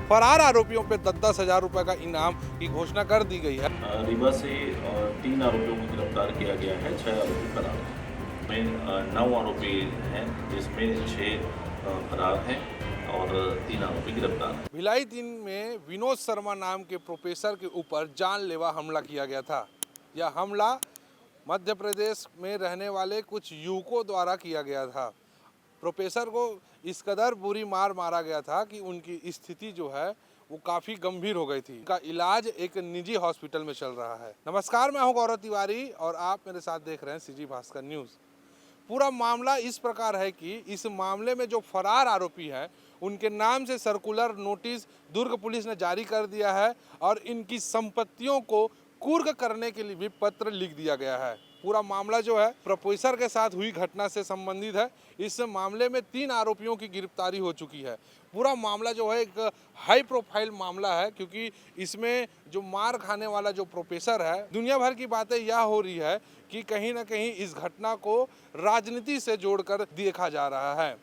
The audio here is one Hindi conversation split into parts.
फरार आरोपियों पर 10-10 हजार रुपए का इनाम की घोषणा कर दी गई है। रीवा से 3 आरोपियों को गिरफ्तार किया गया है, 6 आरोपी फरार हैं। में 9 आरोपी हैं, जिसमें 6 फरार हैं और 3 आरोपी गिरफ्तार हैं। भिलाई 3 में विनोद शर्मा नाम के प्रोफेसर के ऊपर जानलेवा हमला किया गया था। यह हमला मध्य प्रदेश में रहने वाले कुछ युवकों द्वारा किया गया था। प्रोफेसर को इस कदर बुरी मार मारा गया था कि उनकी स्थिति जो है वो काफ़ी गंभीर हो गई थी। उनका इलाज एक निजी हॉस्पिटल में चल रहा है। नमस्कार, मैं हूं गौरव तिवारी और आप मेरे साथ देख रहे हैं सीजी भास्कर न्यूज़। पूरा मामला इस प्रकार है कि इस मामले में जो फरार आरोपी हैं उनके नाम से सर्कुलर नोटिस दुर्ग पुलिस ने जारी कर दिया है और इनकी संपत्तियों को कुर्क करने के लिए भी पत्र लिख दिया गया है। पूरा मामला जो है प्रोफेसर के साथ हुई घटना से संबंधित है। इस मामले में 3 आरोपियों की गिरफ्तारी हो चुकी है। पूरा मामला जो है एक हाई प्रोफाइल मामला है, क्योंकि इसमें जो मार खाने वाला जो प्रोफेसर है, दुनिया भर की बातें यह हो रही है कि कहीं ना कहीं इस घटना को राजनीति से जोड़कर देखा जा रहा है।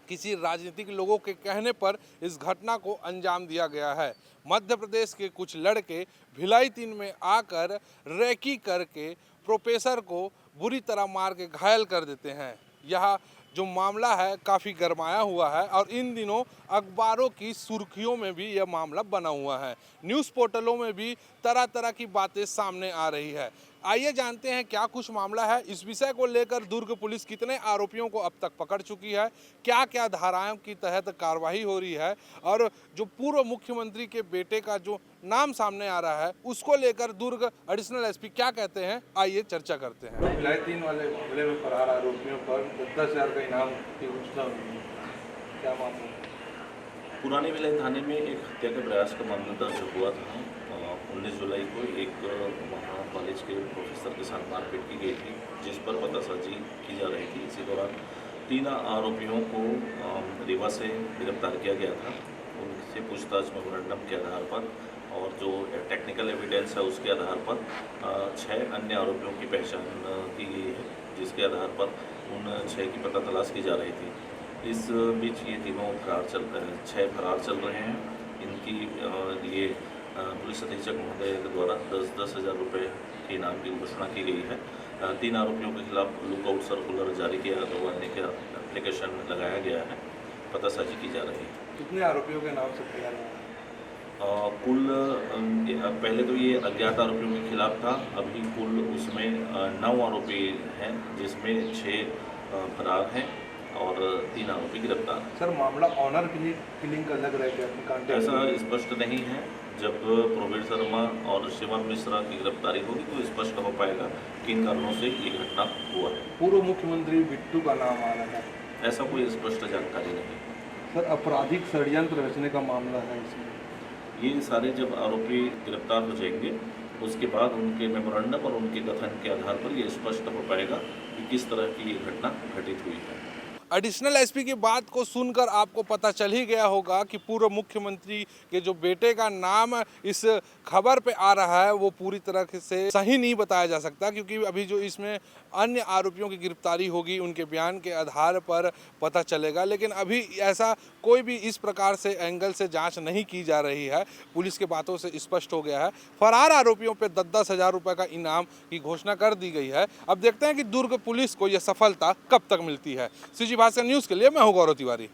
किसी राजनीतिक लोगों के कहने पर इस घटना को अंजाम दिया गया है। मध्य प्रदेश के कुछ लड़के भिलाई 3 में आकर रेकी करके प्रोफेसर को बुरी तरह मार के घायल कर देते हैं। यह जो मामला है काफ़ी गरमाया हुआ है और इन दिनों अखबारों की सुर्खियों में भी यह मामला बना हुआ है। न्यूज़ पोर्टलों में भी तरह तरह की बातें सामने आ रही है। आइए जानते हैं क्या कुछ मामला है। इस विषय को लेकर दुर्ग पुलिस कितने आरोपियों को अब तक पकड़ चुकी है, क्या क्या धाराओं की तहत कार्रवाई हो रही है और जो पूर्व मुख्यमंत्री के बेटे का जो नाम सामने आ रहा है उसको लेकर दुर्ग एडिशनल एसपी क्या कहते हैं, आइए चर्चा करते हैं। भिलाई 3 वाले मामले में फरार आरोपियों पर 10-10 हजार का इनाम की घोषणा हुई है, क्या मामला? पुराने भिलाई थाने में एक हत्या के प्रयास का मामला दर्ज हुआ था। 19 जुलाई को एक वहाँ कॉलेज के प्रोफेसर के साथ मारपीट की गई थी, जिस पर पतासाजी की जा रही थी। इसी दौरान 3 आरोपियों को रीवा से गिरफ्तार किया गया था। उनसे पूछताछ मेमोरेंडम के आधार पर और जो टेक्निकल एविडेंस है उसके आधार पर 6 अन्य आरोपियों की पहचान की गई है, जिसके आधार पर उन 6 की पता तलाश की जा रही थी। इस बीच ये तीनों फरार चल रहे हैं, 6 फरार चल रहे हैं। इनकी लिए पुलिस अधीक्षक महोदय के द्वारा 10-10 हजार रुपये के इनाम की घोषणा की गई है। 3 आरोपियों के खिलाफ लुकआउट सर्कुलर जारी किया गया, एप्लीकेशन लगाया गया है, पतासाजी की जा रही है। कितने आरोपियों के नाम से तैयार है? कुल पहले तो ये अज्ञात आरोपियों के खिलाफ था, अभी कुल उसमें 9 आरोपी हैं, जिसमें 6 फरार हैं और 3 आरोपी गिरफ्तार हैं। सर, मामला ऑनर किलिंग का लग रहा है? ऐसा स्पष्ट नहीं है। जब प्रवीण शर्मा और शिवम मिश्रा की गिरफ्तारी होगी तो स्पष्ट हो पाएगा किन कारणों से ये घटना हुआ है। पूर्व मुख्यमंत्री बिट्टू का नाम आ रहा है, ऐसा कोई स्पष्ट जानकारी नहीं। सर, आपराधिक षड्यंत्र रचने का मामला है इसमें। ये सारे जब आरोपी गिरफ्तार हो जाएंगे उसके बाद उनके मेमोरेंडम और उनके कथन के आधार पर ये स्पष्ट हो पाएगा कि किस तरह की ये घटना घटित हुई है। एडिशनल एसपी की बात को सुनकर आपको पता चल ही गया होगा कि पूर्व मुख्यमंत्री के जो बेटे का नाम इस खबर पे आ रहा है वो पूरी तरह से सही नहीं बताया जा सकता, क्योंकि अभी जो इसमें अन्य आरोपियों की गिरफ्तारी होगी उनके बयान के आधार पर पता चलेगा। लेकिन अभी ऐसा कोई भी इस प्रकार से एंगल से जांच नहीं की जा रही है। पुलिस के बातों से स्पष्ट हो गया है। फरार आरोपियों पर 10-10 हजार रुपये का इनाम की घोषणा कर दी गई है। अब देखते हैं कि दुर्ग पुलिस को यह सफलता कब तक मिलती है। सीजी भास्कर न्यूज़ के लिए मैं हूं गौरव तिवारी।